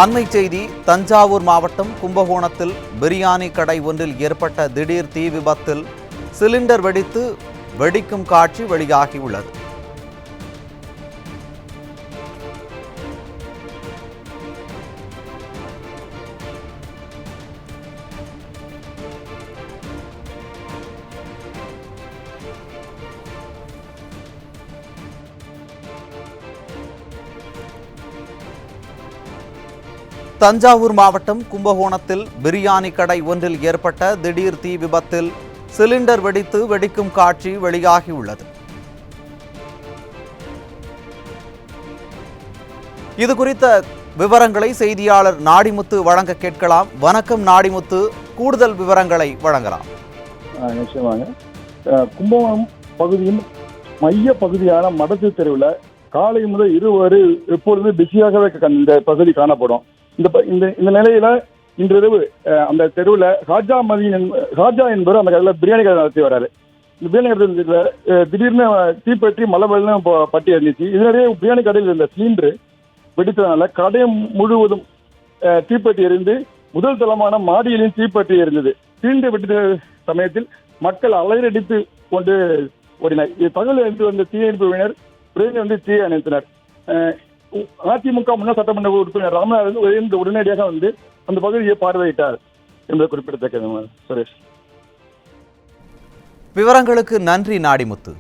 அண்மை செய்தி தஞ்சாவூர் மாவட்டம் கும்பகோணத்தில் பிரியாணி கடை ஒன்றில் ஏற்பட்ட திடீர் தீ விபத்தில் சிலிண்டர் வெடித்து வெடிக்கும் காட்சி வெளியாகியுள்ளது. தஞ்சாவூர் மாவட்டம் கும்பகோணத்தில் பிரியாணி கடை ஒன்றில் ஏற்பட்ட திடீர் தீ விபத்தில் சிலிண்டர் வெடித்து வெடிக்கும் காட்சி வெளியாகியுள்ளது. இது குறித்த விவரங்களை செய்தியாளர் நாடிமுத்து வழங்க கேட்கலாம். வணக்கம் நாடிமுத்து, கூடுதல் விவரங்களை வழங்கலாம். நிச்சயமாக கும்பகோணம் பகுதியின் மைய பகுதியான மடத்து தெருவில் காலை முதல் இருவரு எப்பொழுதும் பிஸியாகவே இந்த பகுதி காணப்படும். இந்த நிலையில இன்றிரவு அந்த தெருவில் ராஜா என்பவர் அந்த கடையில் பிரியாணி கடை நடத்தி வராரு. இந்த பிரியாணி கடை திடீர்னு தீப்பற்றி மழை வெள்ளம் பட்டி இருந்துச்சு. இதனிடையே பிரியாணி கடையில் இருந்த சிலிண்டர் வெடித்ததுனால கடை முழுவதும் தீப்பற்றி எரிந்து முதல் தளமான மாடியிலும் தீப்பற்றி இருந்தது. சிலிண்டர் வெடித்த சமயத்தில் மக்கள் அலையடித்து கொண்டு ஓடினர். இது தகவல் அறிந்து வந்த தீயணைப்புவினர் விரைந்து தீயை அணைத்தனர். அதிமுக முன்னாள் சட்டமன்ற உறுப்பினர் ராமநாதன் உடனடியாக அந்த பகுதியை பார்வையிட்டார் என்பது குறிப்பிடத்தக்கது. சுரேஷ், விவரங்களுக்கு நன்றி நாடிமுத்து.